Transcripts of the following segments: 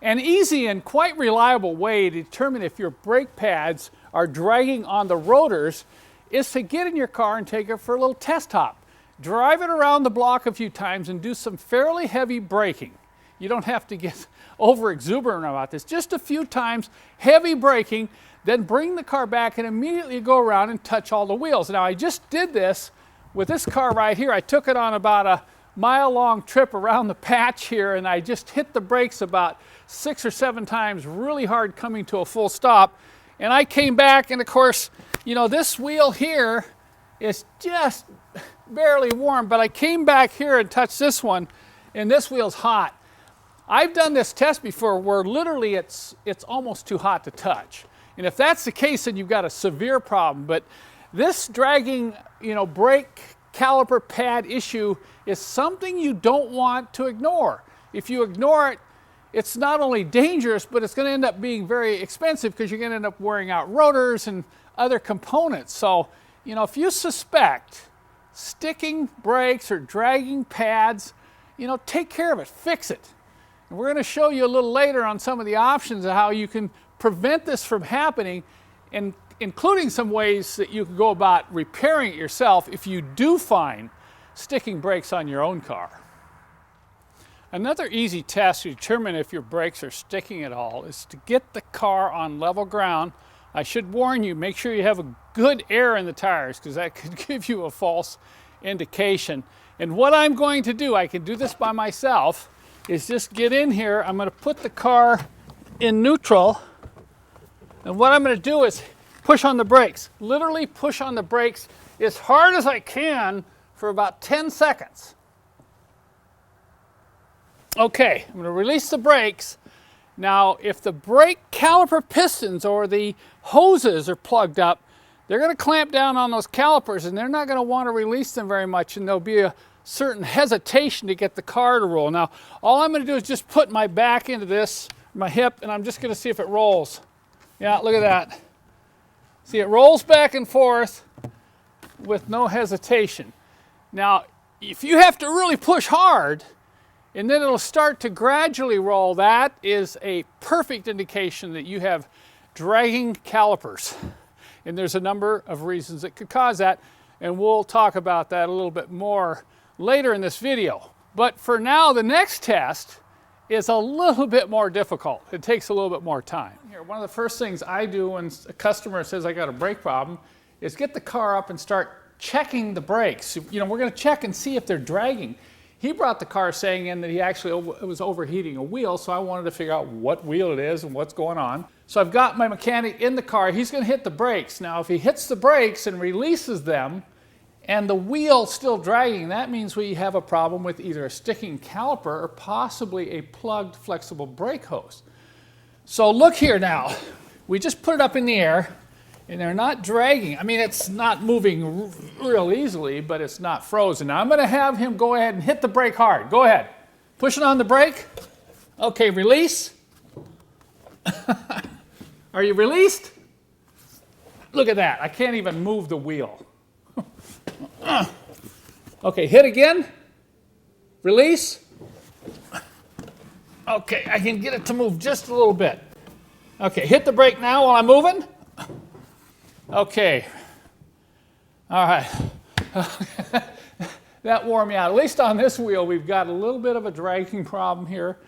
An easy and quite reliable way to determine if your brake pads are dragging on the rotors is to get in your car and take it for a little test hop. Drive it around the block a few times and do some fairly heavy braking. You don't have to get over exuberant about this. Just a few times, heavy braking, then bring the car back and immediately go around and touch all the wheels. Now I just did this with this car right here. I took it on about a mile-long trip around the patch here, and I just hit the brakes about 6 or 7 times really hard coming to a full stop. And I came back, and of course, you know, this wheel here is just barely warm, but I came back here and touched this one, and this wheel's hot. I've done this test before where literally it's almost too hot to touch. And if that's the case, then you've got a severe problem. But this dragging, you know, brake caliper pad issue is something you don't want to ignore. If you ignore it, it's not only dangerous, but it's going to end up being very expensive because you're going to end up wearing out rotors and other components. So, you know, if you suspect sticking brakes or dragging pads, you know, take care of it, fix it. And we're going to show you a little later on some of the options of how you can prevent this from happening, and including some ways that you can go about repairing it yourself if you do find sticking brakes on your own car. Another easy test to determine if your brakes are sticking at all is to get the car on level ground. I should warn you, make sure you have a good air in the tires because that could give you a false indication. And what I'm going to do, I can do this by myself, is just get in here. I'm going to put the car in neutral, and what I'm going to do is push on the brakes. Literally push on the brakes as hard as I can for about 10 seconds. Okay, I'm going to release the brakes. Now, if the brake caliper pistons or the hoses are plugged up, they're going to clamp down on those calipers, and they're not going to want to release them very much, and there'll be a certain hesitation to get the car to roll. Now, all I'm going to do is just put my back into this, my hip, and I'm just going to see if it rolls. Yeah, look at that. See, it rolls back and forth with no hesitation. Now, if you have to really push hard, and then it'll start to gradually roll, that is a perfect indication that you have dragging calipers. And there's a number of reasons that could cause that, and we'll talk about that a little bit more later in this video. But for now, the next test is a little bit more difficult. It takes a little bit more time. Here, one of the first things I do when a customer says I got a brake problem is get the car up and start checking the brakes. You know, we're going to check and see if they're dragging. He brought the car saying in that he actually was overheating a wheel, so I wanted to figure out what wheel it is and what's going on. So I've got my mechanic in the car. He's going to hit the brakes. Now, if he hits the brakes and releases them, and the wheel's still dragging, that means we have a problem with either a sticking caliper or possibly a plugged flexible brake hose. So look here now. We just put it up in the air, and they're not dragging. I mean, it's not moving real easily, but it's not frozen. Now I'm going to have him go ahead and hit the brake hard. Go ahead. Push it on the brake. Okay, release. Are you released? Look at that. I can't even move the wheel. Okay, hit again. Release. Okay, I can get it to move just a little bit. Okay, hit the brake now while I'm moving. Okay. All right. That wore me out. At least on this wheel, we've got a little bit of a dragging problem here,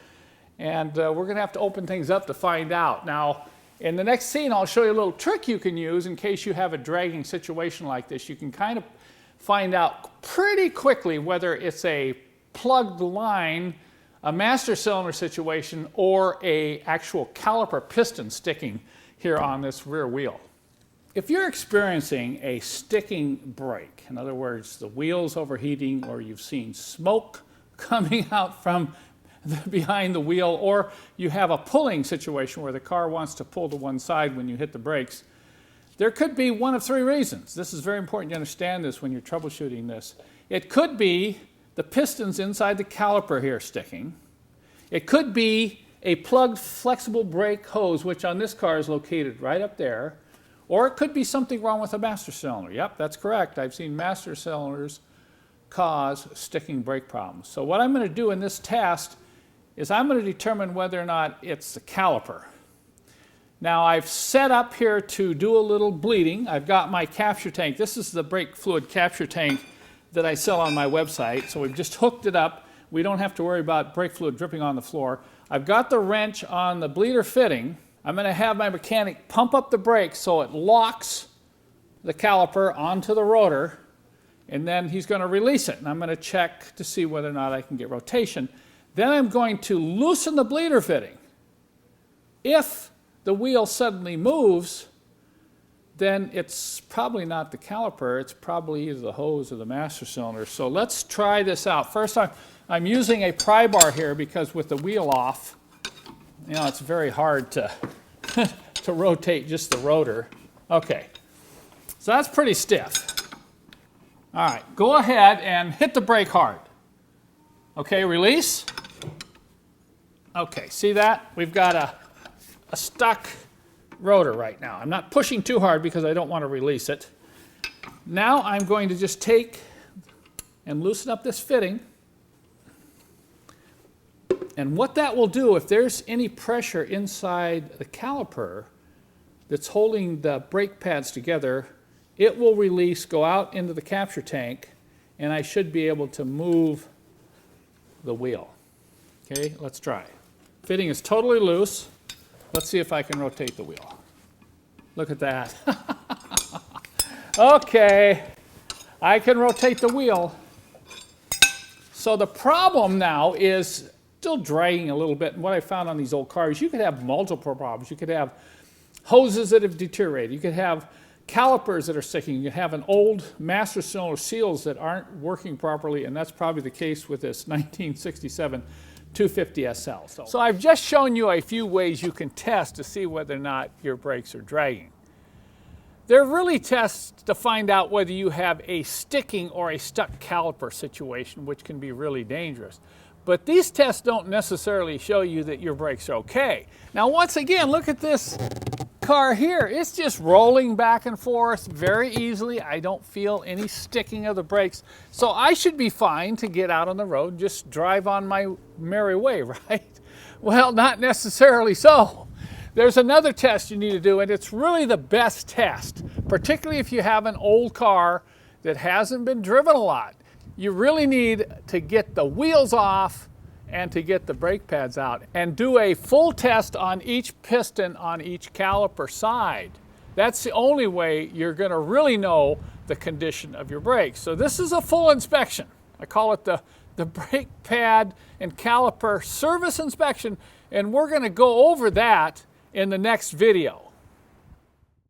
and we're going to have to open things up to find out. Now, in the next scene, I'll show you a little trick you can use in case you have a dragging situation like this. You can kind of find out pretty quickly whether it's a plugged line, a master cylinder situation, or a actual caliper piston sticking here on this rear wheel. If you're experiencing a sticking brake, in other words, the wheel's overheating, or you've seen smoke coming out from behind the wheel, or you have a pulling situation where the car wants to pull to one side when you hit the brakes, there could be one of 3 reasons. This is very important to understand this when you're troubleshooting this. It could be the pistons inside the caliper here sticking. It could be a plugged flexible brake hose, which on this car is located right up there. Or it could be something wrong with a master cylinder. Yep, that's correct. I've seen master cylinders cause sticking brake problems. So what I'm going to do in this test is I'm going to determine whether or not it's the caliper. Now I've set up here to do a little bleeding. I've got my capture tank. This is the brake fluid capture tank that I sell on my website. So we've just hooked it up. We don't have to worry about brake fluid dripping on the floor. I've got the wrench on the bleeder fitting. I'm going to have my mechanic pump up the brake so it locks the caliper onto the rotor, and then he's going to release it. And I'm going to check to see whether or not I can get rotation. Then I'm going to loosen the bleeder fitting. If the wheel suddenly moves, then it's probably not the caliper, it's probably either the hose or the master cylinder. So let's try this out. First, I'm using a pry bar here because with the wheel off, you know, it's very hard to, to rotate just the rotor. Okay, so that's pretty stiff. All right, go ahead and hit the brake hard. Okay, release. Okay, see that? We've got a stuck rotor right now. I'm not pushing too hard because I don't want to release it. Now I'm going to just take and loosen up this fitting. And what that will do, if there's any pressure inside the caliper that's holding the brake pads together, it will release, go out into the capture tank, and I should be able to move the wheel. Okay, let's try. Fitting is totally loose. Let's see if I can rotate the wheel. Look at that. Okay, I can rotate the wheel. So the problem now is still dragging a little bit. And what I found on these old cars, you could have multiple problems. You could have hoses that have deteriorated. You could have calipers that are sticking. You could have an old master cylinder seals that aren't working properly, and that's probably the case with this 1967 250 SL. So I've just shown you a few ways you can test to see whether or not your brakes are dragging. There are really tests to find out whether you have a sticking or a stuck caliper situation, which can be really dangerous. But these tests don't necessarily show you that your brakes are okay. Now once again, look at this car here. It's just rolling back and forth very easily. I don't feel any sticking of the brakes. So I should be fine to get out on the road and just drive on my merry way, right? Well, not necessarily so. There's another test you need to do, and it's really the best test, particularly if you have an old car that hasn't been driven a lot. You really need to get the wheels off and to get the brake pads out and do a full test on each piston on each caliper side. That's the only way you're going to really know the condition of your brakes. So this is a full inspection. I call it the brake pad and caliper service inspection, and we're going to go over that in the next video.